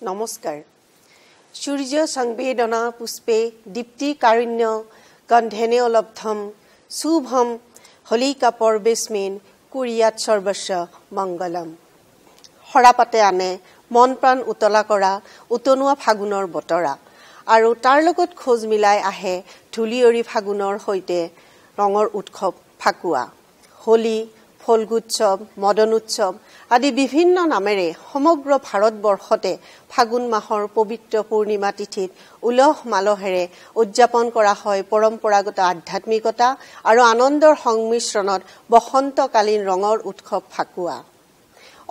নমস্কাৰ সূৰ্য সংবেদনা পুষ্পে দীপ্তি কাৰুণ্য গন্ধেনে অলব্ধম শুভম হলিকা পৰ্বেস্মিন কুৰিয়াত সৰ্বস্ব মংগলম হৰাপাতে আনে মন প্ৰাণ উতলা কৰা উতনুৱা ফাগুনৰ বতৰা আৰু তাৰ লগত খোজ মিলাই আহে ধুলিয়ৰি ফাগুনৰ সৈতে ৰঙৰ উৎসৱ ফাকুৱা হোলী ফলগুৎসৱ মদন উৎসৱ আদি বিভিন্ন নামেৰে সমগ্ৰ ভাৰতবৰ্ষতে ফাগুন মাহৰ পবিত্ৰ পূৰ্ণিমা তিথিত উলহ মালহেৰে উদযাপন কৰা হয় পৰম্পৰাগত আধ্যাত্মিকতা আৰু আনন্দৰ সংমিশ্ৰণত বসন্তকালীন ৰঙৰ উৎসৱ ফাকুৱা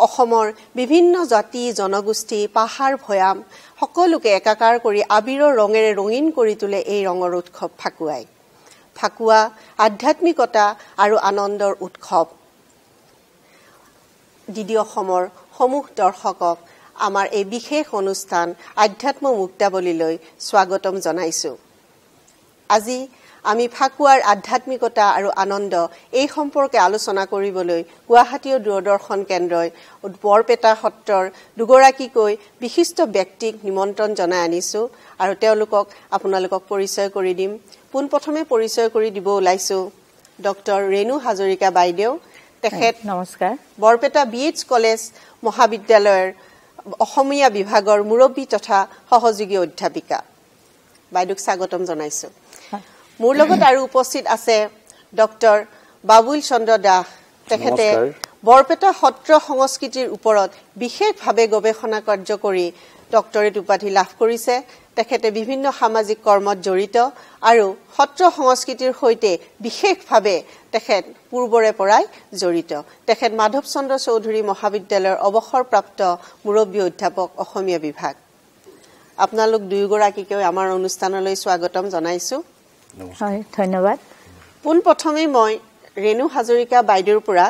অসমৰ বিভিন্ন জাতি জনগোষ্ঠী পাহাৰ ভৈয়াম সকলোকে একাকাৰ কৰি আবিৰৰ ৰঙেৰে ৰঙীন কৰি তোলে এই ৰঙৰ উৎসৱ ফাকুৱাই ফাকুৱা আধ্যাত্মিকতা আৰু আনন্দৰ উৎসৱ ডিডি অসমৰ সমূহ দৰ্শকক আমাৰ এই বিশেষ অনুষ্ঠান আধ্যাত্ম মুক্তাৱলীলৈ স্বাগতম জনাইছো আজি আমি ফাকুৱাৰ আধ্যাত্মিকতা আৰু আনন্দ এই সম্পৰ্কে আলোচনা কৰিবলৈ গুৱাহাটী দূৰদৰ্শন কেন্দ্ৰই বৰপেটা সত্ৰৰ দুগৰাকীকৈ বিশিষ্ট ব্যক্তিক নিমন্ত্ৰণ জনাই আনিছো আৰু তেওঁলোকক আপোনালোকক পৰিচয় কৰি দিম পোনপ্ৰথমে পৰিচয় কৰি দিব ওলাইছো ডক্টৰ ৰেণু হাজৰিকা বাইদেউ তেখেত নমস্কাৰ বৰপেটা বিএইচ কলেজ মহাবিদ্যালয়ৰ অসমীয়া বিভাগৰ মুৰব্বী তথা সহযোগী অধ্যাপিকা বাইদেউক স্বাগতম জনাইছো মোৰ লগত আৰু উপস্থিত আছে ডক্টৰ বাবুল চন্দ্ৰ দাস তেখেতে বৰপেটা সত্ৰ সংস্কৃতিৰ ওপৰত বিশেষভাৱে গৱেষণা কাৰ্য কৰি ডক্টৰেট উপাধি লাভ কৰিছে তেখেতে বিভিন্ন সামাজিক কৰ্মত জড়িত আৰু সত্ৰ সংস্কৃতিৰ সৈতে বিশেষভাৱে তেখেত পূৰ্বৰে পৰাই জড়িত তেখেত মাধৱ চন্দ্ৰ চৌধুৰী মহাবিদ্যালয়ৰ অৱসৰপ্ৰাপ্ত মুৰব্বী অধ্যাপক অসমীয়া বিভাগ আপোনালোক দুয়োগৰাকীকে আমাৰ অনুষ্ঠানলৈ স্বাগতম জনাইছো হয় ধন্যবাদ পোনপ্ৰথমে মই ৰেণু হাজৰিকা বাইদেউৰ পৰা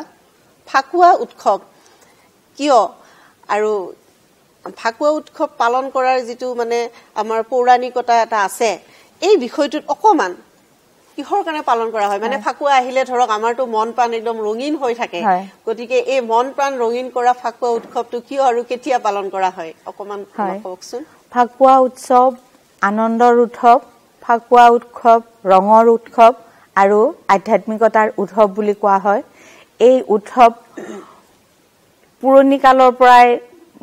ফাকুৱা উৎসৱ কিয় আৰু ফাকুৱা উৎসৱ পালন কৰাৰ যিটো মানে আমাৰ পৌৰাণিকতা এটা আছে এই বিষয়টোত অকমান কিহৰ কাৰণে পালন কৰা হয় মানে ফাকুৱা আহিলে ধৰক আমাৰতো মন প্ৰাণ একদম ৰঙীন হৈ থাকে গতিকে এই মন প্ৰাণ ৰঙীন কৰা ফাকুৱা উৎসৱটো কিয় আৰু কেতিয়া পালন কৰা হয় অকমান কওকচোন ফাকুৱা উৎসৱ আনন্দৰ উৎসৱ ফাকুৱা উৎসৱ ৰঙৰ উৎসৱ আৰু আধ্যাত্মিকতাৰ উৎসৱ বুলি কোৱা হয় এই উৎসৱ পুৰণি কালৰ পৰাই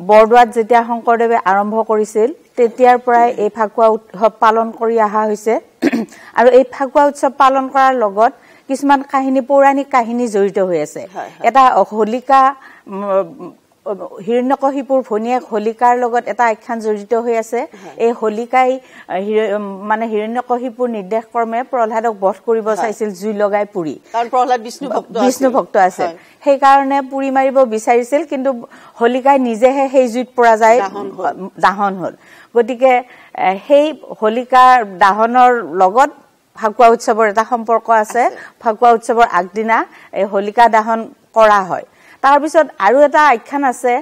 বৰদোৱাত যেতিয়া শংকৰদেৱে আৰম্ভ কৰিছিল তেতিয়াৰ পৰাই এই ফাকুৱা উৎসৱ পালন কৰি অহা হৈছে আৰু এই ফাকুৱা উৎসৱ পালন কৰাৰ লগত কিছুমান কাহিনী পৌৰাণিক কাহিনী জড়িত হৈ আছে এটা হোলিকা হিৰণ্যকশিপুৰ ভনীয়েক হোলিকাৰ লগত এটা আখ্যান জড়িত হৈ আছে এই হোলিকাই মানে হিৰণ্যকশিপুৰ নিৰ্দেশ ক্ৰমে প্ৰহ্লাদক বধ কৰিব চাইছিল জুই লগাই পুৰি কাৰণ প্ৰহ্লাদ বিষ্ণু ভক্ত আছে সেই কাৰণে পুৰি মাৰিব বিচাৰিছিল কিন্তু হোলিকাই নিজেহে সেই জুইত পৰা যায় দাহন হল গতিকে সেই হোলিকাৰ দাহনৰ লগত ফাকুৱা উৎসৱৰ এটা সম্পৰ্ক আছে ফাকুৱা উৎসৱৰ আগদিনা এই হোলিকা দাহন কৰা হয় তাৰ পিছত আৰু এটা আখ্যান আছে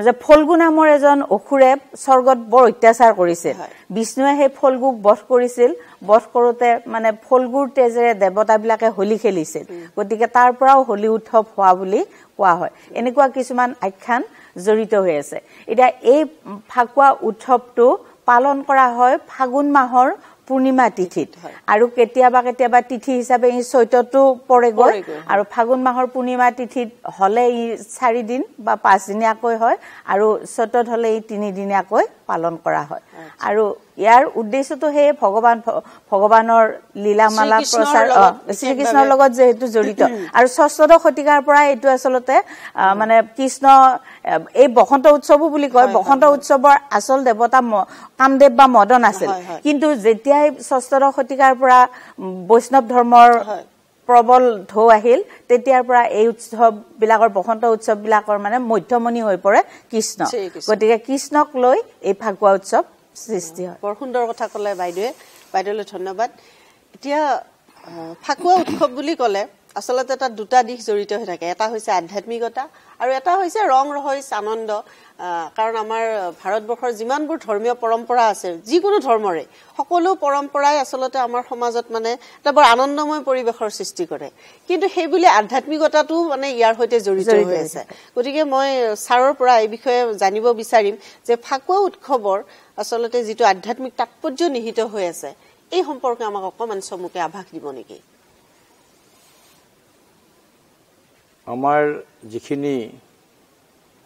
যে ফলগু নামৰ এজন অসুৰে স্বৰ্গত বৰ অত্যাচাৰ কৰিছিল বিষ্ণুৱে সেই ফলগুক বধ কৰিছিল বধ কৰোতে মানে ফলগুৰ তেজেৰে দেৱতাবিলাকে হোলী খেলিছিল গতিকে তাৰ পৰাও হোলী উৎসৱ হোৱা বুলি কোৱা হয় এনেকুৱা কিছুমান আখ্যান জড়িত হৈ আছে এতিয়া এই ফাকুৱা উৎসৱটো পালন কৰা হয় ফাগুন মাহৰ পূৰ্ণিমা তিথিত আৰু কেতিয়াবা কেতিয়াবা তিথি হিচাপে ই চৈতটো পৰেগৈ আৰু ফাগুন মাহৰ পূৰ্ণিমা তিথিত হলে ই 4 দিন বা 5 দিনীয়াকৈ হয় আৰু চৈতত হলে ই 3 দিনীয়াকৈ পালন কৰা হয় আৰু ইয়াৰ উদ্দেশ্যটো হে ভগৱানৰ লীলামালা প্ৰচাৰ শ্ৰীকৃষ্ণৰ লগত যেহেতু জড়িত আৰু 6শ শতিকাৰ পৰা এইটো আচলতে মানে কৃষ্ণ এই বসন্ত উৎসৱো বুলি কয় বসন্ত উৎসৱৰ আচল দেৱতা কামদেৱ বা মদন আছিল কিন্তু যেতিয়া 6শ শতিকাৰ পৰা বৈষ্ণৱ ধৰ্মৰ প্ৰবল ঢৌ আহিল তেতিয়াৰ পৰা এই উৎসৱ বিলাকৰ বসন্ত উৎসৱ বিলাকৰ মানে মধ্যমণি হৈ পৰে কৃষ্ণ গতিকে কৃষ্ণক লৈ এই ফাকুৱা উৎসৱ সৃষ্টি হয় বৰ সুন্দৰ কথা ক'লে বাইদেউলৈ ধন্যবাদ এতিয়া ফাকুৱা উৎসৱ বুলি ক'লে আচলতে এটা দুটা দিশ জড়িত হৈ থাকে এটা হৈছে আধ্যাত্মিকতা আৰু এটা হৈছে ৰং ৰহইছ আনন্দ কাৰণ আমাৰ ভাৰতবৰ্ষৰ যিমানবোৰ ধৰ্মীয় পৰম্পৰা আছে যিকোনো ধৰ্মৰে সকলো পৰম্পৰাই আচলতে আমাৰ সমাজত মানে এটা বৰ আনন্দময় পৰিৱেশৰ সৃষ্টি কৰে কিন্তু সেই বুলি আধ্যাত্মিকতাটো মানে ইয়াৰ সৈতে জড়িত হৈ আছে গতিকে মই ছাৰৰ পৰা এই বিষয়ে জানিব বিচাৰিম যে ফাকুৱা উৎসৱৰ আচলতে যিটো আধ্যাত্মিক তাৎপৰ্য নিহিত হৈ আছে এই সম্পৰ্কে আমাক অকমান চমুকে আভাস দিব নেকি আমাৰ যিখিনি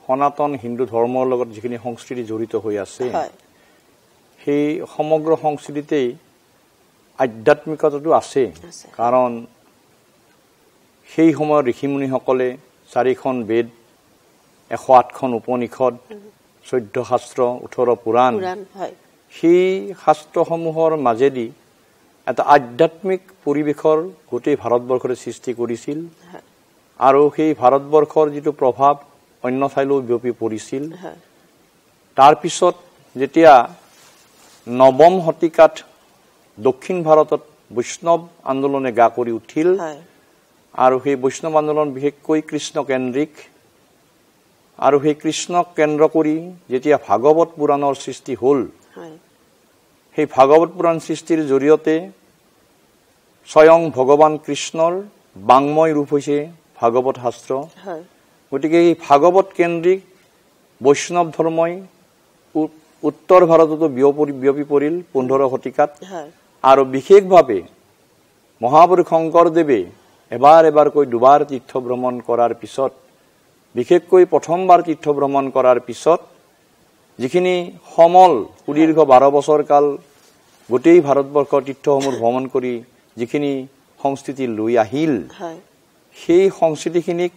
সনাতন হিন্দু ধৰ্মৰ লগত যিখিনি সংস্কৃতি জড়িত হৈ আছে সেই সমগ্ৰ সংস্কৃতিতেই আধ্যাত্মিকতাটো আছে কাৰণ সেই সময়ৰ ঋষিমুনিসকলে 4খন বেদ 108খন উপনিষদ 14 শাস্ত্ৰ 18 পুৰাণ সেই শাস্ত্ৰসমূহৰ মাজেদি এটা আধ্যাত্মিক পৰিৱেশৰ গোটেই ভাৰতবৰ্ষৰ সৃষ্টি কৰিছিল আৰু সেই ভাৰতবৰ্ষৰ যিটো প্ৰভাৱ অন্য ঠাইলৈ বিয়পি পৰিছিল তাৰ পিছত যেতিয়া নৱম শতিকাত দক্ষিণ ভাৰতত বৈষ্ণৱ আন্দোলনে গা কৰি উঠিল আৰু সেই বৈষ্ণৱ আন্দোলন বিশেষকৈ কৃষ্ণ কেন্দ্ৰিক আৰু সেই কৃষ্ণক কেন্দ্ৰ কৰি যেতিয়া ভাগৱত পুৰাণৰ সৃষ্টি হ'ল সেই ভাগৱত পুৰাণ সৃষ্টিৰ জৰিয়তে স্বয়ং ভগৱান কৃষ্ণৰ বাংময় ৰূপ হৈছে ভাগৱত শাস্ত্ৰ গতিকে এই ভাগৱত কেন্দ্ৰিক বৈষ্ণৱ ধৰ্মই উত্তৰ ভাৰততো বিয়পি পৰিল 15 শতিকাত আৰু বিশেষভাৱে মহাপুৰুষ শংকৰদেৱে এবাৰকৈ দুবাৰ তীৰ্থ ভ্ৰমণ কৰাৰ পিছত বিশেষকৈ প্ৰথমবাৰ তীৰ্থ ভ্ৰমণ কৰাৰ পিছত যিখিনি সমল সুদীৰ্ঘ 12 বছৰ কাল গোটেই ভাৰতবৰ্ষৰ তীৰ্থসমূহ ভ্ৰমণ কৰি যিখিনি সংস্কৃতি লৈ আহিল সেই সংস্কৃতিখিনিক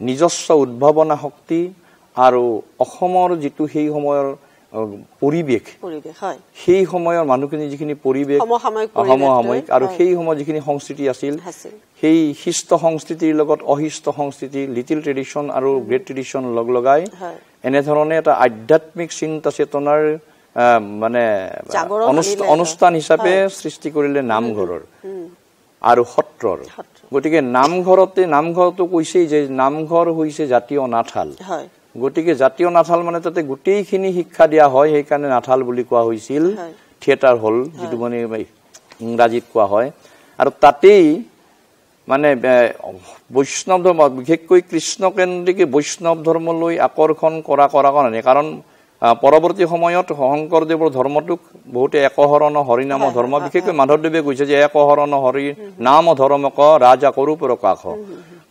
নিজস্ব উদ্ভাৱনা শক্তি আৰু অসমৰ যিটো সেই সময়ৰ পৰিৱেশ সেই সময়ৰ মানুহখিনি যিখিনি পৰিৱেশ সমসাময়িক আৰু সেই সময়ৰ যিখিনি সংস্কৃতি আছিল সেই শিষ্ট সংস্কৃতিৰ লগত অহিষ্ট সংস্কৃতি লিটিল ট্ৰেডিশ্যন আৰু গ্ৰেট ট্ৰেডিশ্যন লগাই এনেধৰণে এটা আধ্যাত্মিক চিন্তা চেতনাৰ মানে অনুষ্ঠান হিচাপে সৃষ্টি কৰিলে নামঘৰৰ আৰু সত্ৰৰ গতিকে নামঘৰতো কৈছে যে নামঘৰ হৈছে জাতীয় নাথাল গতিকে জাতীয় নাথাল মানে তাতে গোটেইখিনি শিক্ষা দিয়া হয় সেইকাৰণে নাথাল বুলি কোৱা হৈছিল থিয়েটাৰ হল যিটো মানে ইংৰাজীত কোৱা হয় আৰু তাতেই মানে বৈষ্ণৱ ধৰ্ম বিশেষকৈ কৃষ্ণ কেন্দ্ৰিক বৈষ্ণৱ ধৰ্মলৈ আকৰ্ষণ কৰা কাৰণে কাৰণ পৰৱৰ্তী সময়ত শংকৰদেৱৰ ধৰ্মটোক বহুতে একহৰণ হৰিনাম ধৰ্ম বিশেষকৈ মাধৱদেৱে কৈছে যে একহৰণ হৰি নাম ধৰ্মক ৰাজা কৰো প্ৰকাশ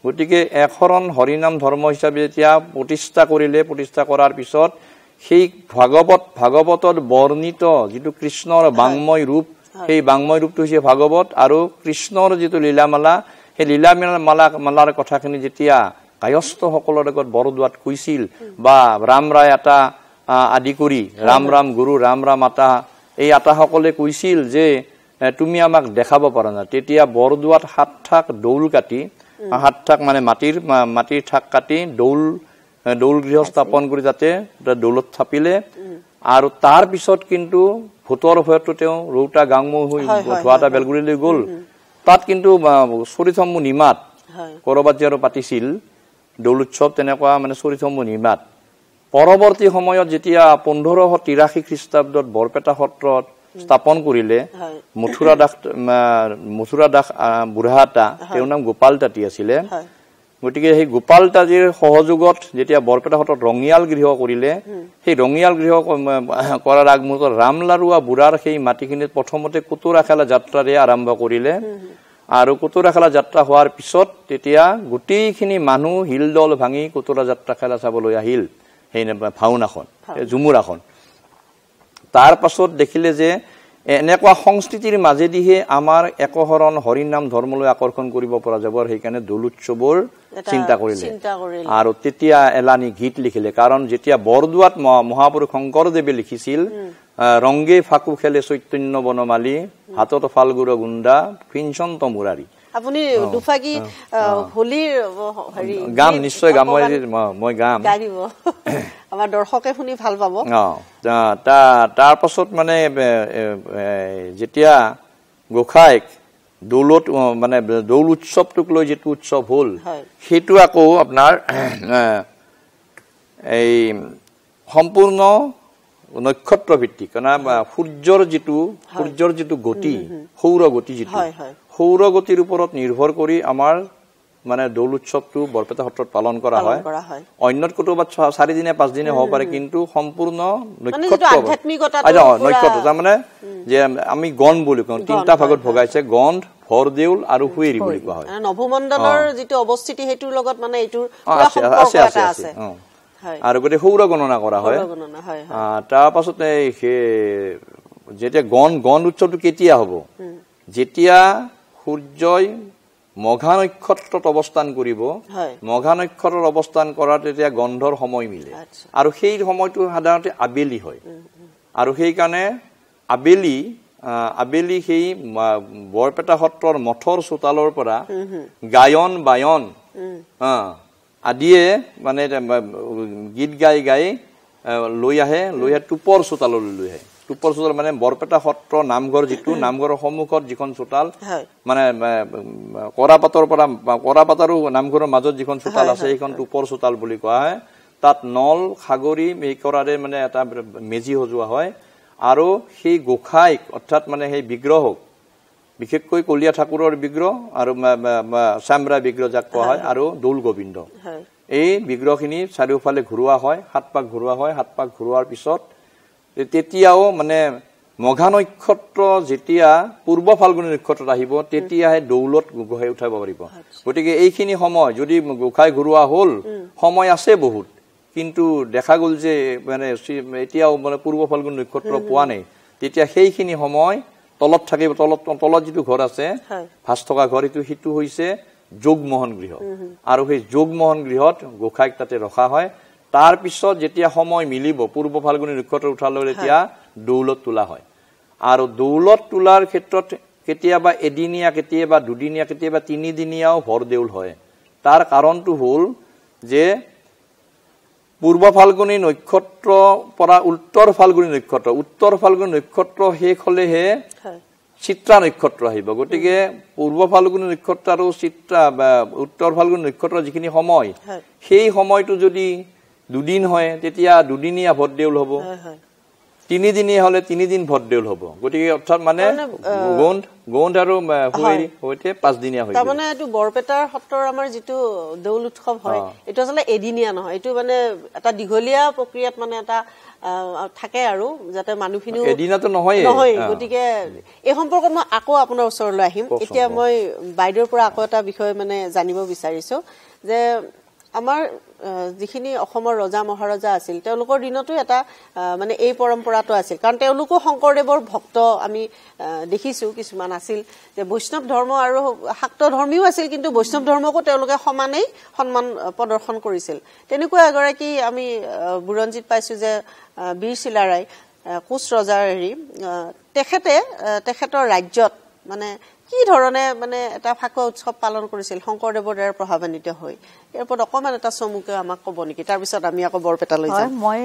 গতিকে একহৰণ হৰিনাম ধৰ্ম হিচাপে যেতিয়া প্ৰতিষ্ঠা কৰাৰ পিছত সেই ভাগৱতত বৰ্ণিত যিটো কৃষ্ণৰ বাংময় ৰূপ সেই বাংময় ৰূপটো হৈছে ভাগৱত আৰু কৃষ্ণৰ যিটো লীলামালা সেই লীলামালাৰ কথাখিনি যেতিয়া কায়স্থসকলৰ আগত বৰদোৱাত কৈছিল বা ৰাম ৰায় এটা আদি কৰি ৰাম গুৰু ৰাম আতা এই আতাসকলে কৈছিল যে তুমি আমাক দেখাব পাৰা না তেতিয়া বৰদোৱাত 7 ঠাক দৌল কাটি 7 ঠাক মানে মাটিৰ ঠাক কাটি দৌল গৃহ স্থাপন কৰি যাতে দৌলত থাপিলে আৰু তাৰ পিছত কিন্তু ভূতৰ ভয়তো তেওঁ ৰৌতা গাংমৌ হৈ ধোৱাটা বেলগুৰিলৈ গ'ল তাত কিন্তু চৰিতসমূহ নিমাত কৰবাত যে আৰু পাতিছিল দৌল উৎসৱ তেনেকুৱা মানে চৰিতসমূহ নিমাত পৰৱৰ্তী সময়ত যেতিয়া 1583 খ্ৰীষ্টাব্দত বৰপেটা সত্ৰত স্থাপন কৰিলে মথুৰা দাস বুঢ়াটা তেওঁৰ নাম গোপাল তাঁতী আছিলে গতিকে সেই গোপাল তাঁতীৰ সহযোগত যেতিয়া বৰপেটা সত্ৰত ৰঙিয়াল গৃহ কৰিলে সেই ৰঙিয়াল গৃহ কৰাৰ আগমুহূৰ্তত ৰামলাৰুৱা বুঢ়াৰ সেই মাটিখিনিত প্ৰথমতে কুতুৰা খেলা যাত্ৰাৰে আৰম্ভ কৰিলে আৰু কুতুৰা খেলা যাত্ৰা হোৱাৰ পিছত তেতিয়া গোটেইখিনি মানুহ হিলদল ভাঙি কুতুৰা যাত্ৰা খেলা চাবলৈ আহিল সেই ভাওনাখন ঝুমুৰাখন তাৰ পাছত দেখিলে যে এনেকুৱা সংস্কৃতিৰ মাজেদিহে আমাৰ একহৰণ হৰিনাম ধৰ্মলৈ আকৰ্ষণ কৰিব পৰা যাব আৰু সেইকাৰণে দৌল উৎসৱৰ চিন্তা কৰিলে আৰু তেতিয়া এলানি গীত লিখিলে কাৰণ যেতিয়া বৰদোৱাত মহাপুৰুষ শংকৰদেৱে লিখিছিল ৰংগে ফাকু খেলে চৈতন্য বনমালী হাতত ফালগুৰ গুণ্ডা ফিনচন্ত মুৰাৰী আপুনি দুফাকি হোলিৰ হেৰি গাম নিশ্চয় গাম মই গাম আমাৰ দৰ্শকে শুনি ভাল পাব তাৰ পাছত মানে যেতিয়া গোসাইক দৌলত মানে দৌল উৎসৱটোক লৈ যেটো উৎসৱ হ'ল সেইটো আকৌ আপোনাৰ এই সম্পূৰ্ণ নক্ষত্ৰ ভিত্তিক না সূৰ্যৰ যেটো গতি সৌৰ গতি যেটো সৌৰ গতিৰ ওপৰত নিৰ্ভৰ কৰি আমাৰ মানে দৌল উৎসৱটো বৰপেটা সত্ৰত পালন কৰা হয় অন্যত কতোবাত 4 দিনে 5 দিনে হ'ব পাৰে কিন্তু সম্পূৰ্ণ নক্ষত্ৰ তাৰমানে যে আমি গণ বুলি কওঁ তিনটা ভাগত ভগাইছে গণ্ড ভৰদেউল আৰু হুইৰি বুলি কোৱা হয় নভমণ্ডলৰ যেটো অৱস্থিতি হেতুৰ লগত মানে এটোৰ পুৰা সম্পৰ্ক এটা আছে আৰু গতে সৌৰ গণনা কৰা হয় তাৰ পাছতে যেতিয়া গণ উৎসৱটো কেতিয়া হ'ব যেতিয়া সূৰ্যই মঘা নক্ষত্ৰত অৱস্থান কৰিব মঘা নক্ষত্ৰত অৱস্থান কৰাত তেতিয়া গন্ধৰ সময় মিলে আৰু সেই সময়টো সাধাৰণতে আবেলি হয় আৰু সেই কাৰণে আবেলি সেই বৰপেটা সত্ৰৰ মঠৰ চোতালৰ পৰা গায়ন বায়ন আদিয়ে মানে গীত গাই লৈ আহে টুপৰ চোতাললৈ লৈ আহে টুপৰ চোতাল মানে বৰপেটা সত্ৰ নামঘৰ যেটো নামঘৰৰ সন্মুখত যিখন চোতাল মানে কৰাপাতৰো নামঘৰৰ মাজত যিখন চোতাল আছে সেইখন টুপৰ চোতাল বুলি কোৱা হয় তাত নল খাগৰি মেকৰাৰে মানে এটা মেজি সজোৱা হয় আৰু সেই গোখাইক অৰ্থাৎ মানে সেই বিগ্ৰহক বিশেষকৈ কলিয়া ঠাকুৰৰ বিগ্ৰহ আৰু চামৰা বিগ্ৰহ যাক কোৱা হয় আৰু দৌল গোবিন্দ এই বিগ্ৰহখিনি চাৰিওফালে ঘূৰোৱা হয় 7 পাক ঘূৰোৱা হয় 7 পাক ঘূৰোৱাৰ পিছত তেতিয়াও মানে মঘা নক্ষত্ৰ যেতিয়া পূৰ্ব ফাল্গুনী নক্ষত্ৰত আহিব তেতিয়াহে দৌলত গোসাই উঠাব পাৰিব গতিকে এইখিনি সময় যদি গোসাই ঘূৰোৱা হ'ল সময় আছে বহুত কিন্তু দেখা গ'ল যে মানে এতিয়াও মানে পূৰ্ব ফাল্গুনী নক্ষত্ৰ পোৱা নাই তেতিয়া সেইখিনি সময় তলত থাকিব তলত যেটো ঘৰ আছে ভাস থকা ঘৰ হিটো হৈছে যোগমোহন গৃহ আৰু সেই যোগমোহন গৃহত গোসাইক তাতে ৰখা হয় তাৰ পিছত যেতিয়া সময় মিলিব পূৰ্ব ফাল্গুনী নক্ষত্ৰ উঠালৈ তেতিয়া দৌলত তোলা হয় আৰু দৌলত তোলাৰ ক্ষেত্ৰত কেতিয়াবা এদিনীয়া কেতিয়াবা দুদিনীয়া কেতিয়াবা 3 দিনীয়াও ভৰদেউল হয় তাৰ কাৰণটো হ'ল যে পূৰ্ব ফাল্গুনী নক্ষত্ৰ পৰা উত্তৰ ফাল্গুনী নক্ষত্ৰ শেষ হলেহে চিত্ৰা নক্ষত্ৰ আহিব গতিকে পূৰ্ব ফাল্গুনী নক্ষত্ৰ আৰু চিত্ৰা বা উত্তৰ ফাল্গুনী নক্ষত্ৰ যিখিনি সময় সেই সময়টো যদি দুদিন হয় তেতিয়া দুদিনীয়া ভৰদেউল হ'ব 3 দিনীয়া হলে 3 দিন ভৰদেউল হ'ব গতিকে অৰ্থাৎ মানে গণ্ড আৰু হুইৰি হইতে 5 দিনীয়া হয় তাৰমানে এটো বৰপেটাৰ সত্ৰৰ আমাৰ যেটো দৌল উৎসৱ হয় এটো আসলে এদিনীয়া নহয় এটো মানে এটা দীঘলীয়া প্ৰক্ৰিয়াত মানে এটা থাকে আৰু যাতে মানুহখিনি এদিনাটো নহয় গতিকে এই সম্পৰ্কত মই আকৌ আপোনাৰ ওচৰলৈ আহিম এতিয়া মই বাইদেউৰ পৰা আকৌ এটা বিষয় মানে জানিব বিচাৰিছো যে আমাৰ যিখিনি অসমৰ ৰজা মহাৰজা আছিল তেওঁলোকৰ দিনতো এটা মানে এই পৰম্পৰাটো আছিল কাৰণ তেওঁলোকো শংকৰদেৱৰ ভক্ত আমি দেখিছো কিছুমান আছিল যে বৈষ্ণৱ ধৰ্ম আৰু শাক্ত ধৰ্মীও আছিল কিন্তু বৈষ্ণৱ ধৰ্মকো তেওঁলোকে সমানেই সন্মান প্ৰদৰ্শন কৰিছিল তেনেকুৱা এগৰাকী আমি বুৰঞ্জীত পাইছো যে বীৰ চিলাৰাই কোচ ৰজাৰ তেখেতৰ ৰাজ্যত মানে কি ধৰণে মানে এটা ফাকুৱা উৎসৱ পালন কৰিছিল শংকৰদেৱৰ দ্বাৰা প্ৰভাৱান্বিত হৈ ইয়াৰ ওপৰত অকমান এটা চমুকে আমাক ক'ব নেকি তাৰ পিছত আমি আকৌ বৰপেটালৈ যাম মই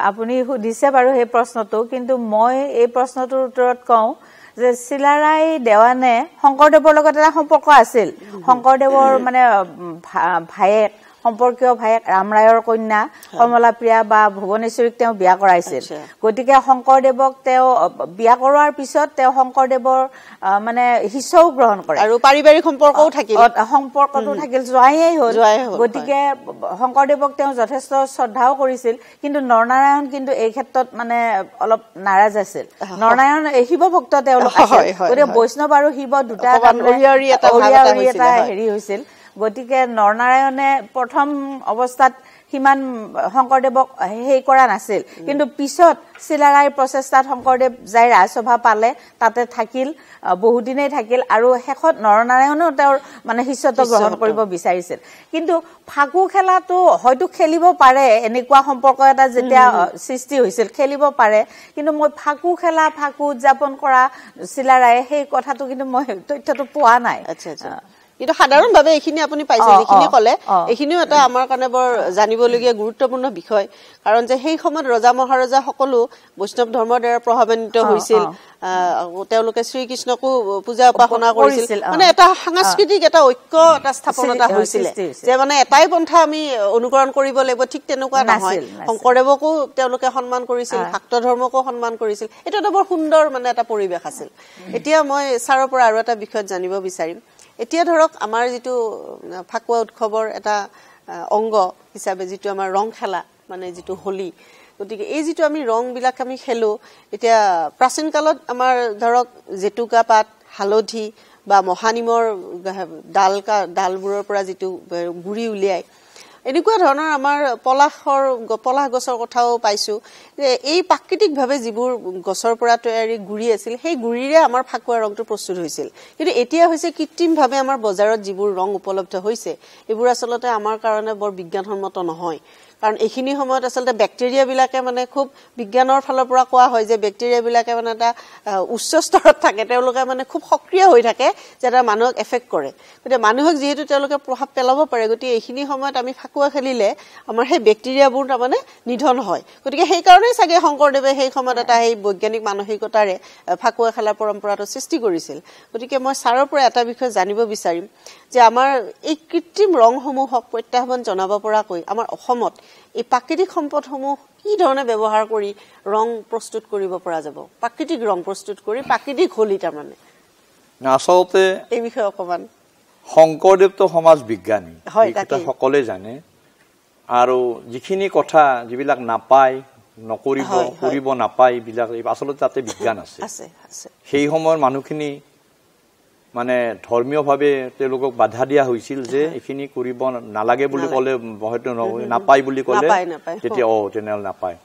আপুনি সুধিছে বাৰু এই প্ৰশ্নটো কিন্তু মই এই প্ৰশ্নটোৰ উত্তৰত কওঁ যে চিলাৰাই দেৱানে শংকৰদেৱৰ লগত এটা সম্পৰ্ক আছিল শংকৰদেৱৰ মানে ভায়েক সম্পৰ্কীয় ভায়েক ৰামৰায়ৰ কন্যা কমলা প্ৰিয়া বা ভুৱনেশ্বৰীক তেওঁ বিয়া কৰাইছিল গতিকে শংকৰদেৱক তেওঁ বিয়া কৰোৱাৰ পিছত তেওঁ শংকৰদেৱৰ মানে শিষ্যও গ্ৰহণ কৰে আৰু পাৰিবাৰিক সম্পৰ্কও থাকিল জোৱাইয়েই হ'ল গতিকে শংকৰদেৱক তেওঁ যথেষ্ট শ্ৰদ্ধাও কৰিছিল কিন্তু নৰনাৰায়ণ কিন্তু এই ক্ষেত্ৰত মানে অলপ নাৰাজ আছিল নৰনাৰায়ণ শিৱ ভক্ত তেওঁলোক আছিল গতিকে বৈষ্ণৱ আৰু শিৱ দুটা এটা হেৰি হৈছিল গতিকে নৰনাৰায়ণে প্ৰথম অৱস্থাত হিমান শংকৰদেৱক হেই কৰা নাছিল কিন্তু পিছত চিলাৰাইৰ প্ৰচেষ্টাত শংকৰদেৱ যাই ৰাজসভা পালে তাতে থাকিল বহুদিনেই থাকিল আৰু শেষত নৰনাৰায়ণেও তেওঁৰ মানে শিষ্যত্ব গ্ৰহণ কৰিব বিচাৰিছিল কিন্তু ফাকু খেলাটো হয়তো খেলিব পাৰে এনেকুৱা সম্পৰ্ক এটা যেতিয়া সৃষ্টি হৈছিল খেলিব পাৰে কিন্তু মই ফাকু উদযাপন কৰা চিলাৰায়ে সেই কথাটো কিন্তু মই তথ্যটো পোৱা নাই কিন্তু সাধাৰণভাৱে এইখিনি আপুনি পাইছে যিখিনি ক'লে এইখিনিও এটা আমাৰ কাৰণে বৰ জানিবলগীয়া গুৰুত্বপূৰ্ণ বিষয় কাৰণ যে সেই সময়ত ৰজা মহাৰজা সকলো বৈষ্ণৱ ধৰ্মৰ দ্বাৰা প্ৰভাৱান্বিত হৈছিল তেওঁলোকে শ্ৰীকৃষ্ণকো পূজা উপাসনা কৰিছিল মানে এটা সাংস্কৃতিক এটা ঐক্য এটা স্থাপনতা হৈছিল যে মানে এটাই পন্থা আমি অনুকৰণ কৰিব লাগিব ঠিক তেনেকুৱা নহয় শংকৰদেৱকো তেওঁলোকে সন্মান কৰিছিল শাক্ত ধৰ্মকো সন্মান কৰিছিল এটা এটা বৰ সুন্দৰ মানে এটা পৰিৱেশ আছিল এতিয়া মই ছাৰৰ পৰা আৰু এটা বিষয়ত জানিব বিচাৰিম এতিয়া ধৰক আমাৰ যেটো ফাকুৱা উৎসৱৰ এটা অংগ হিচাপে যেটো আমাৰ ৰং খেলা মানে যেটো হোলি গতিকে এই যেটো আমি ৰং বিলাক আমি খেলো এতিয়া প্ৰাচীন কালত আমাৰ ধৰক জেতুকা পাত হালধি বা মহানিমৰ ডালবোৰৰ পৰা যেটো গুৰি উলিয়াই এনেকুৱা ধৰণৰ আমাৰ পলাশ গছৰ কথাও পাইছো যে এই প্ৰাকৃতিকভাৱে যিবোৰ গছৰ পৰা তৈয়াৰী গুৰি আছিল সেই গুৰিৰে আমাৰ ফাকুৱা ৰংটো প্ৰস্তুত হৈছিল কিন্তু এতিয়া হৈছে কৃত্ৰিমভাৱে আমাৰ বজাৰত যিবোৰ ৰং উপলব্ধ হৈছে এইবোৰ আচলতে আমাৰ কাৰণে বৰ বিজ্ঞানসন্মত নহয় কাৰণ এইখিনি সময়ত আচলতে ব্যাকটেৰিয়া বিলাকে মানে খুব বিজ্ঞানৰ ফালৰ পৰা কোৱা হয় যে ব্যাকটেৰিয়া বিলাকে মানে এটা উচ্চ স্তৰত থাকে তেওঁলোকে মানে খুব সক্ৰিয় হৈ থাকে যেটা মানুহক এফেক্ট কৰে গতিকে মানুহক যেহেতু তেওঁলোকে প্ৰভাৱ পেলাব পাৰে গতিকে এইখিনি সময়ত আমি ফাকুৱা খেলিলে আমাৰ সেই ব্যাকটেৰিয়াবোৰ মানে নিধন হয় গতিকে সেই কাৰণেই চাগে শংকৰদেৱে সেই সময়ত এটা সেই বৈজ্ঞানিক মানসিকতাৰে ফাকুৱা খেলা পৰম্পৰাটো সৃষ্টি কৰিছিল গতিকে মই ছাৰৰ পৰা এটা বিষয় জানিব বিচাৰিম যে আমাৰ এই কৃত্ৰিম ৰংসমূহক প্ৰত্যাহ্বান জনাব পৰাকৈ আমাৰ অসমত এই প্ৰাকৃতিক সম্পদসমূহ কি ধৰণে ব্যৱহাৰ কৰি ৰং প্ৰস্তুত কৰিব পৰা যাব প্ৰাকৃতিক ৰং প্ৰস্তুত কৰি প্ৰাকৃতিক হোলি তাৰমানে আচলতে এই বিষয়ে অকমান শংকৰদেৱ তো সমাজ বিজ্ঞানী এটা সকলে জানে আৰু যিখিনি কথা যিবিলাক নাপায় কৰিব নাপায় বিলাক আচলতে তাতে বিজ্ঞান আছে সেই সময়ৰ মানুহখিনি মানে ধৰ্মীয়ভাৱে তেওঁলোকক বাধা দিয়া হৈছিল যে এখিনি কৰিব নালাগে বুলি ক'লে হয়তো নাপায় বুলি ক'লে তেতিয়া তেনেহ'লে নাপায়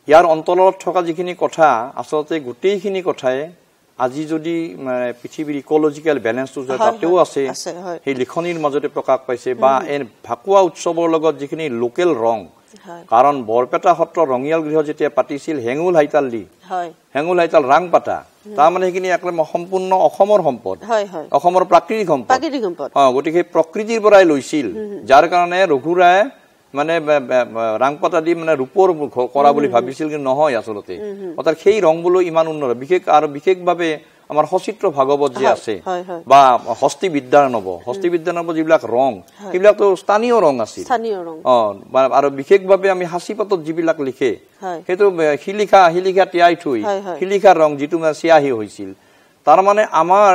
ইয়াৰ অন্তৰত থকা যিখিনি কথা আচলতে গোটেইখিনি কথাই আজি যদি পৃথিৱীৰ ইকোলজিক্যাল ব্যালেন্সটো তাতেও আছে সেই লিখনিৰ মাজতে প্ৰকাশ পাইছে বা এই ফাকুৱা উৎসৱৰ লগত যিখিনি লোকেল ৰং কাৰণ বৰপেটা সত্ৰ ৰঙিয়াল গৃহ যেতিয়া পাতিছিল হেঙুল হাইতাল ৰাং পাতা তাৰ মানে সেইখিনি একদম সম্পূৰ্ণ অসমৰ সম্পদ অসমৰ প্ৰাকৃতিক সম্পদ গতিকে প্ৰকৃতিৰ পৰাই লৈছিল যাৰ কাৰণে ৰঘুৰায়ে মানে ৰাং পাতা দি মানে ৰূপৰ কৰা বুলি ভাবিছিল কিন্তু নহয় আচলতে অৰ্থাৎ সেই ৰংবোৰ ইমান উন্নত বিশেষভাৱে আমাৰ সচিত্ৰ ভাগৱত যে আছে বা হস্তি বিদ্যাৰ নব যিবিলাক ৰং সেইবিলাকতো স্থানীয় ৰং আছিল আৰু বিশেষভাৱে আমি হাঁচিপাতত যিবিলাক লিখে সেইটো শিলিখা তিয়াই থৈ শিলিখাৰ ৰং যিটো চিয়াহী হৈছিল তাৰ মানে আমাৰ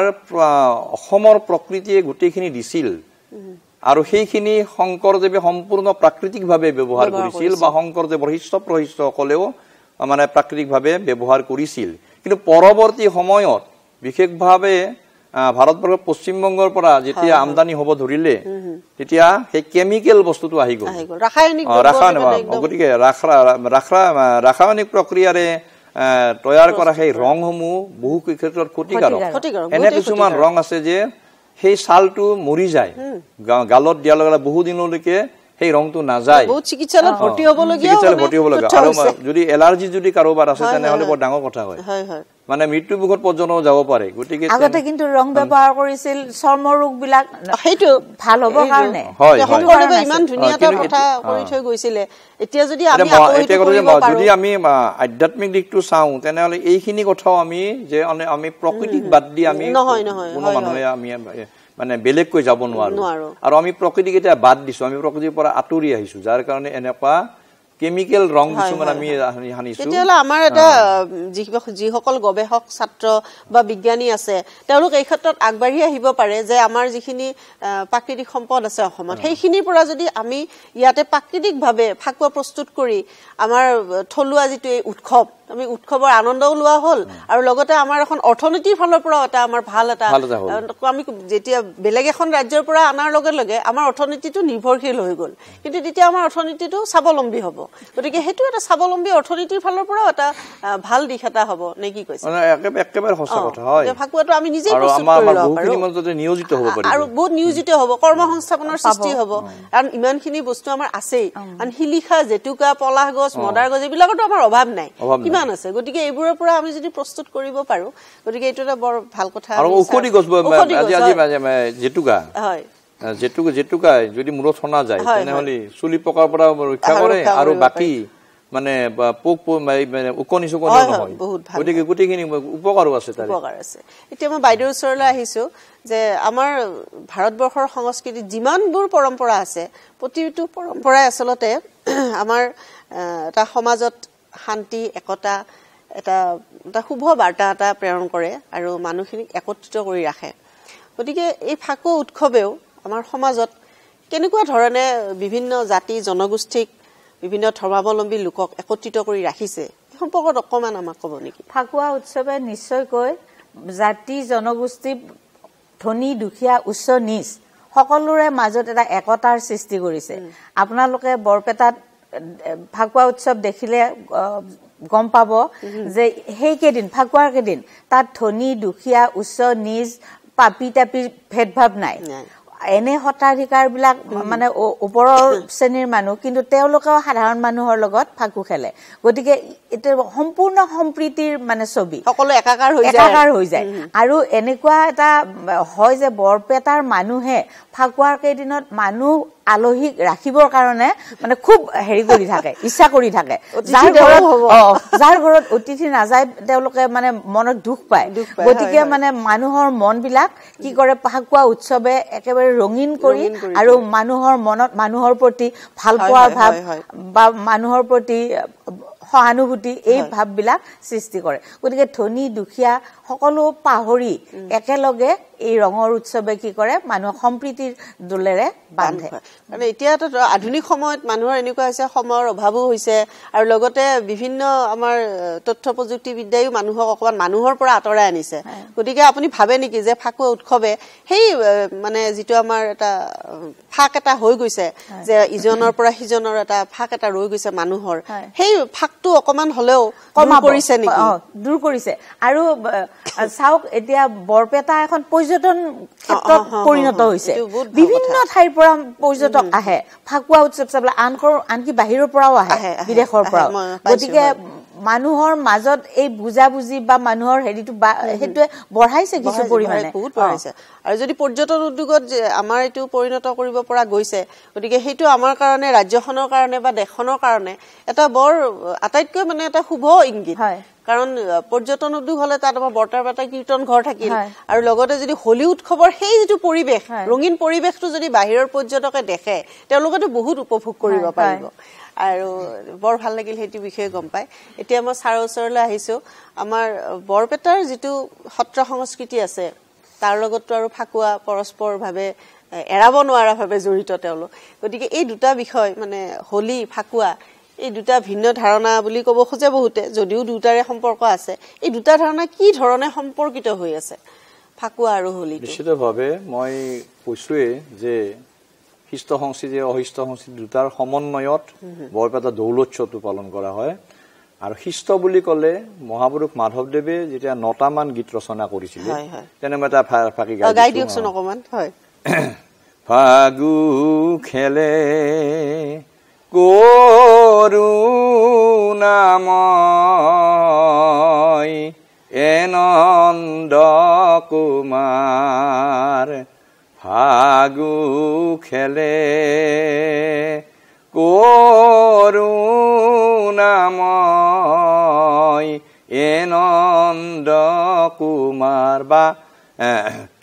অসমৰ প্ৰকৃতিয়ে গোটেইখিনি দিছিল আৰু সেইখিনি শংকৰদেৱে সম্পূৰ্ণ প্ৰাকৃতিকভাৱে ব্যৱহাৰ কৰিছিল বা শংকৰদেৱৰ শিষ্য-প্ৰশিষ্যসকলেও মানে প্ৰাকৃতিকভাৱে ব্যৱহাৰ কৰিছিল কিন্তু পৰৱৰ্তী সময়ত বিশেষভাৱে ভাৰতবৰ্ষৰ পশ্চিমবংগৰ পৰা যেতিয়া আমদানি হ'ব ধৰিলে তেতিয়া সেই কেমিকেল বস্তুটো আহি গ'ল ৰাসায়নিক গতিকে ৰাসায়নিক প্ৰক্ৰিয়াৰে তৈয়াৰ কৰা সেই ৰংসমূহ বহু ক্ষেত্ৰত ক্ষতিকাৰক এনে কিছুমান ৰং আছে যে সেই ছালটো মৰি যায় গালত দিয়াৰ লগে বহু দিনলৈকে সেই ৰংটো নাযায় বহুত চিকিৎসালয়ত ভৰ্তি হ'ব লগীয়া আৰু যদি এলাৰ্জি যদি কাৰোবাৰ আছে তেনেহ'লে বৰ ডাঙৰ কথা হয় মানে মৃত্যু মুখত পৰ্যন্ত যাব পাৰে গতিকে আগতে কিন্তু ৰং ব্যৱহাৰ কৰিছিল চৰ্ম ৰোগ বিলাক সেইটো ভাল হ'ব কাৰণে শংকৰদেৱে ইমান ধুনীয়া এটা কথা কৰি থৈ গৈছিলে এতিয়া যদি আমি আধ্যাত্মিক দিশটো চাওঁ তেনেহ'লে এইখিনি কথাও আমি প্ৰকৃতিক বাদ দি আমি কোনো মানুহে আমি মানে বেলেগকৈ যাব নোৱাৰো আৰু আমি প্ৰকৃতিক এতিয়া বাদ দিছো আমি প্ৰকৃতিৰ পৰা আঁতৰি আহিছো যাৰ কাৰণে এনেকুৱা কেমিকেল ৰং কিছুমান আমি হানিছো তেতিয়াহ'লে আমাৰ এটা যিসকল গৱেষক ছাত্ৰ বা বিজ্ঞানী আছে তেওঁলোক এই ক্ষেত্ৰত আগবাঢ়ি আহিব পাৰে যে আমাৰ যিখিনি প্ৰাকৃতিক সম্পদ আছে অসমত সেইখিনিৰ পৰা যদি আমি ইয়াতে প্ৰাকৃতিকভাৱে ফাকুৱা প্ৰস্তুত কৰি আমাৰ থলুৱা যিটো এই উৎসৱ আমি উৎসৱৰ আনন্দও লোৱা হ'ল আৰু লগতে আমাৰ এখন অৰ্থনীতিৰ ফালৰ পৰা এটা আমাৰ ভাল এটা আমি যেতিয়া বেলেগ এখন ৰাজ্যৰ পৰা আনাৰ লগে লগে আমাৰ অৰ্থনীতিটো নিৰ্ভৰশীল হৈ গ'ল কিন্তু তেতিয়া আমাৰ অৰ্থনীতিটো স্বাৱলম্বী হ'ব গতিকে সেইটো এটা স্বাৱলম্বী অৰ্থনীতিৰ ফালৰ পৰা এটা ভাল দিশ এটা হ'ব নে কি কৈছে একেবাৰে সঁচা কথা হয় ফাকুৱাটো আমি নিজে প্ৰস্তুত কৰিব পাৰো নিয়োজিত হ'ব পাৰি আৰু বহুত নিয়োজিত হ'ব কৰ্মসংস্থাপনৰ সৃষ্টি হ'ব কাৰণ ইমানখিনি বস্তু আমাৰ আছেই আৰু শিলিখা জেতুকা পলাশ গছ মদাৰ গছ এইবিলাকতো আমাৰ অভাৱ নাই কিমান আছে গতিকে এইবোৰৰ পৰা আমি যদি প্ৰস্তুত কৰিব পাৰো গতিকে এইটো এটা বৰ ভাল কথা আৰু ঔষধি গছ জেতুকা হয় জেতুকা যদি মূৰত সনা যায় তেনেহলে চুলি পকাৰ পৰা ৰক্ষা কৰে আৰু বাকি মানে পোক মানে উকনি সুকনি নহয় গতিকে গোটেইখিনি উপকাৰো আছে তাৰ উপকাৰ আছে এতিয়া মই বাইদেউৰ ওচৰলৈ আহিছো যে আমাৰ ভাৰতবৰ্ষৰ সংস্কৃতিত যিমানবোৰ পৰম্পৰা আছে প্ৰতিটো পৰম্পৰাই আচলতে আমাৰ এটা সমাজত শান্তি একতা এটা শুভ বাৰ্তা এটা প্ৰেৰণ কৰে আৰু মানুহখিনিক একত্ৰিত কৰি ৰাখে গতিকে এই ফাকু উৎসৱেও আমাৰ সমাজত কেনেকুৱা ধৰণে বিভিন্ন জাতি জনগোষ্ঠীক বিভিন্ন ধৰ্মাৱলম্বী লোকক একত্ৰিত কৰি ৰাখিছে এই সম্পৰ্কত অকমান আমাক ক'ব নেকি ফাকুৱা উৎসৱে নিশ্চয়কৈ জাতি জনগোষ্ঠী ধনী দুখীয়া উচ্চ নীচ সকলোৰে মাজত এটা একতাৰ সৃষ্টি কৰিছে আপোনালোকে বৰপেটাত ফাকুৱা উৎসৱ দেখিলে গম পাব যে সেই কেইদিন ফাকুৱাৰ কেইদিন তাত ধনী দুখীয়া উচ্চ নীচ পাপি টাপি ভেদভাৱ নাই এনে হতাধিকাৰ বিলাক মানে ওপৰৰ শ্ৰেণীৰ মানুহ কিন্তু তেওঁলোকেও সাধাৰণ মানুহৰ লগত ফাকু খেলে গতিকে এটা সম্পূৰ্ণ সম্প্ৰীতিৰ মানে ছবি সকলো একাকাৰ হৈ যায় আৰু এনেকুৱা এটা হয় যে বৰপেটাৰ মানুহে ফাকুৱাৰ কেইদিনত মানুহ আলহীক ৰাখিবৰ কাৰণে মানে খুব হেৰি কৰি থাকে ইচ্ছা কৰি থাকে যাৰ ঘৰত অতিথি নাযায় তেওঁলোকে মানে মনত দুখ পায় গতিকে মানে মানুহৰ মন বিলাক কি কৰে ফাকুৱা উৎসৱে একেবাৰে ৰঙীন কৰি আৰু মানুহৰ মনত মানুহৰ প্ৰতি ভাল পোৱাৰ ভাৱ বা মানুহৰ প্ৰতি সহানুভূতি এই ভাববিলাক সৃষ্টি কৰে গতিকে ধনী দুখীয়া সকলো পাহৰি একেলগে এই ৰঙৰ উৎসৱে কি কৰে মানুহক সম্প্ৰীতিৰ দোলেৰে বান্ধে মানে এতিয়া আধুনিক সময়ত মানুহৰ এনেকুৱা হৈছে সময়ৰ অভাৱো হৈছে আৰু লগতে বিভিন্ন আমাৰ তথ্য প্ৰযুক্তিবিদ্যায়ো মানুহক অকমান মানুহৰ পৰা আঁতৰাই আনিছে গতিকে আপুনি ভাবে নেকি যে ফাকুৱা উৎসৱে সেই মানে যিটো আমাৰ এটা ফাক এটা হৈ গৈছে যে ইজনৰ পৰা সিজনৰ এটা ফাক এটা ৰৈ গৈছে মানুহৰ সেই ফাকটো অকমান হলেও কম কৰিছে নেকি দূৰ কৰিছে আৰু চাওক এতিয়া বৰপেটা এখন পৰ্যটন ক্ষেত্ৰত পৰিণত হৈছে বিভিন্ন ঠাইৰ পৰা পৰ্যটক আহে ফাকুৱা উৎসৱ চাবলৈ আনকি বাহিৰৰ পৰাও আহে বিদেশৰ পৰাও গতিকে মানুহৰ মাজত এই বুজাবুজি বা মানুহৰ হেৰিটো সেইটোৱে বঢ়াইছে কিছু পৰিমাণে বহুত বঢ়াইছে আৰু যদি পৰ্যটন উদ্যোগত আমাৰ এইটো পৰিণত কৰিব পৰা গৈছে গতিকে সেইটো আমাৰ কাৰণে ৰাজ্যখনৰ কাৰণে বা দেশখনৰ কাৰণে এটা বৰ আটাইতকৈ মানে এটা শুভ ইংগিত কাৰণ পৰ্যটন উদ্যোগ হলে তাত আমাৰ বৰ্তাৰবাটা কীৰ্তন ঘৰ থাকিল আৰু লগতে যদি হোলী উৎসৱৰ সেই যিটো পৰিৱেশ ৰঙীন পৰিৱেশটো যদি বাহিৰৰ পৰ্যটকে দেখে তেওঁলোকেতো বহুত উপভোগ কৰিব পাৰিব আৰু বৰ ভাল লাগিল সেইটো বিষয়ে গম পাই এতিয়া মই ছাৰৰ ওচৰলৈ আহিছো আমাৰ বৰপেটাৰ যিটো সত্ৰ সংস্কৃতি আছে তাৰ লগতো আৰু ফাকুৱা পৰস্পৰভাৱে এৰাব নোৱাৰাভাৱে জড়িত তেওঁলোক গতিকে এই দুটা বিষয় মানে হোলী ফাকুৱা এই দুটা ভিন্ন ধাৰণা বুলি ক'ব খোজে বহুতে যদিও দুটাৰে সম্পৰ্ক আছে এই দুটা ধাৰণা কি ধৰণে সম্পৰ্কিত হৈ আছে ফাকুৱা আৰু হোলী নিশ্চিতভাৱে মই কৈছোৱে যে হিষ্ট সংস্কৃতি অহিষ্ট সংস্কৃতি দুটাৰ সমন্বয়ত বৰপেটা দৌলোৎসৱটো পালন কৰা হয় আৰু হিষ্ট বুলি ক'লে মহাপুৰুষ মাধৱদেৱে যেতিয়া ৯টামান গীত ৰচনা কৰিছিল তেনে এটা ফাকি গাই দিয়কচোন অকমান হয় ফাগু খেলে করুণাময় এনন্দ কুমার ফাগু খেলে করুণাময় এনন্দ কুমার বা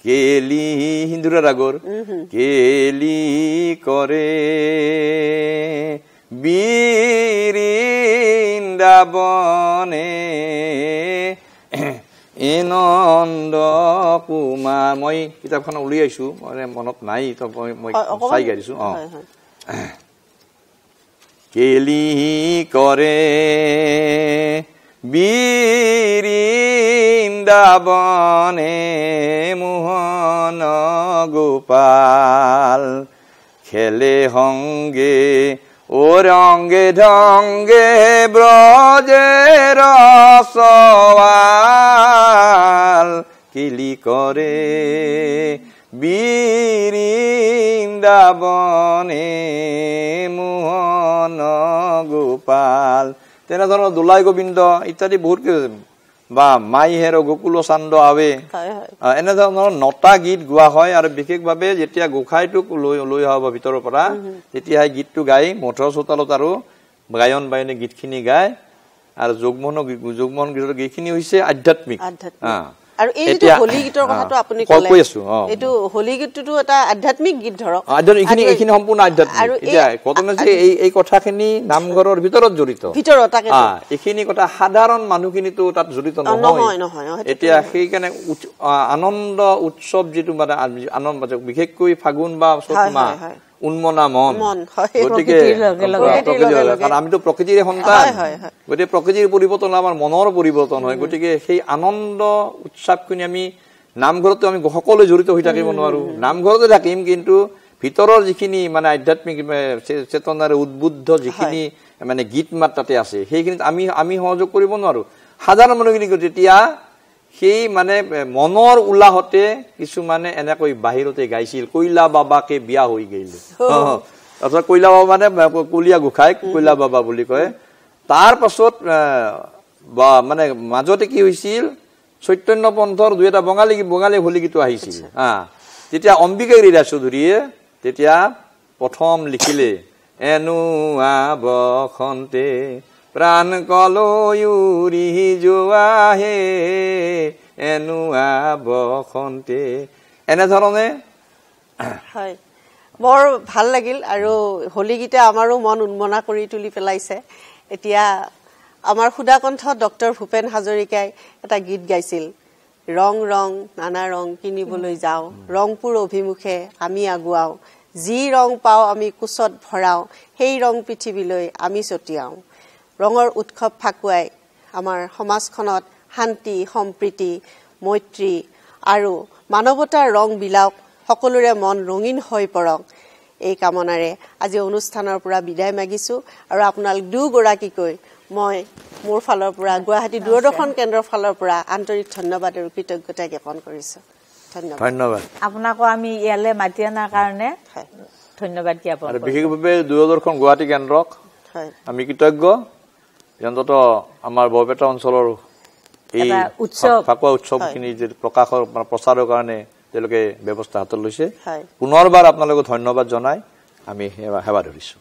কেলি হিন্দুরা রাগর কেলি করে বৃন্দাবনে এনন্দ কুমাৰ মই কিতাপখন উলিয়াইছো মানে মনত নাই তো মই চাই গাইছো কেলি কৰে বৃন্দাবনে মোহন গোপাল খেলে সঙ্গে ও ৰঙ্গে ঢঙ্গে ব্ৰজেৰ সওয়াল কিলি কৰে বৃন্দাবনে মোহন গোপাল তেনেধৰণৰ দোলাই গোবিন্দ ইত্যাদি বহুত বা মাই হেৰ গোকুল চান্দ আৱে এনেধৰণৰ 9টা গীত গোৱা হয় আৰু বিশেষভাৱে যেতিয়া গোসাঁইটোক লৈ অহা ভিতৰৰ পৰা তেতিয়া গীতটো গাই মঠৰ চোতালত আৰু গায়ন বায়নে গীতখিনি গায় আৰু যোগমোহন গীতৰ গীতখিনি হৈছে আধ্যাত্মিক আৰু এই যে হোলি গীতৰ কথাটো আপুনি ক'লে এটো হোলি গীতটো এটা আধ্যাত্মিক গীত ধৰক এইখিনি সম্পূৰ্ণ আধ্যাত্মিক এতিয়া কতনে যে এই কথাখিনি নামঘৰৰ ভিতৰত জড়িত এইখিনি কথা সাধাৰণ মানুহখিনিতো তাত জড়িত নহয় এতিয়া সেইকাৰণে আনন্দ উৎসৱ যেটো মানে আনন্দ বিশেষকৈ ফাগুন বা চ'ত মাহ উন্মনা মন গতিকে কাৰণ আমিতো প্ৰকৃতিৰে সন্তান গতিকে প্ৰকৃতিৰ পৰিৱৰ্তন আমাৰ মনৰ পৰিৱৰ্তন হয় গতিকে সেই আনন্দ উৎসৱখিনি আমি নামঘৰতো আমি সকলোৱে জড়িত হৈ থাকিব নোৱাৰো নামঘৰতে থাকিম কিন্তু ভিতৰৰ যিখিনি মানে আধ্যাত্মিক চেতনাৰে উদ্বুদ্ধ যিখিনি মানে গীত মাত তাতে আছে সেইখিনিত আমি সহযোগ কৰিব নোৱাৰো সাধাৰণ মানুহখিনি তেতিয়া সেই মানে মনৰ উল্লাহতে কিছু মানে এনেকৈ বাহিৰতে গাইছিল কৈলা বাবাকে বিয়া হৈ গেল অৰ্থাৎ কৈলা বাবা মানে কলিয়া গোসাঁইক কৈলা বাবা বুলি কয় তাৰ পাছত বা মানে মাজতে কি হৈছিল চৈতন্য পন্থৰ দুই এটা বঙালী হোলী গীত আহিছিল তেতিয়া অম্বিকাগিৰি ৰাজচৌধুৰীয়ে তেতিয়া প্ৰথম লিখিলে এনুৱা বসন্তে প্ৰাণ কলয়ুৰি যোৱাহে এনুৱা বসন্তে এনেধৰণে হয় বৰ ভাল লাগিল আৰু হোলী গীতে আমাৰো মন উন্মনা কৰি তুলি পেলাইছে এতিয়া আমাৰ সুদাকণ্ঠ ডক্টৰ ভূপেন হাজৰিকাই এটা গীত গাইছিল ৰং ৰং নানা ৰং কিনিবলৈ যাওঁ ৰংপুৰ অভিমুখে আমি আগুৱাও যি ৰং পাওঁ আমি কুচত ভৰাওঁ সেই ৰং পৃথিৱীলৈ আমি ছটিয়াওঁ ৰঙৰ উৎসৱ ফাকুৱাই আমাৰ সমাজখনত শান্তি সম্প্ৰীতি মৈত্ৰী আৰু মানৱতাৰ ৰং বিলাওক সকলোৰে মন ৰঙীন হৈ পৰক এই কামনাৰে আজি অনুষ্ঠানৰ পৰা বিদায় মাগিছো আৰু আপোনালোক দুগৰাকীকৈ মই মোৰ ফালৰ পৰা গুৱাহাটী দূৰদৰ্শন কেন্দ্ৰৰ ফালৰ পৰা আন্তৰিক ধন্যবাদ আৰু কৃতজ্ঞতা জ্ঞাপন কৰিছো ধন্যবাদ আপোনাকো আমি ইয়ালে মাতি অনাৰ কাৰণে ধন্যবাদ জ্ঞাপন আৰু বিশেষভাৱে দূৰদৰ্শন গুৱাহাটী কেন্দ্ৰক আমি কৃতজ্ঞ অন্তত আমাৰ বৰপেটা অঞ্চলৰ এই ফাকুৱা উৎসৱখিনি যে প্ৰকাশৰ প্ৰচাৰৰ কাৰণে তেওঁলোকে ব্যৱস্থা হাতত লৈছে পুনৰবাৰ আপোনালোকক ধন্যবাদ জনাই আমি সেৱা ধৰিছো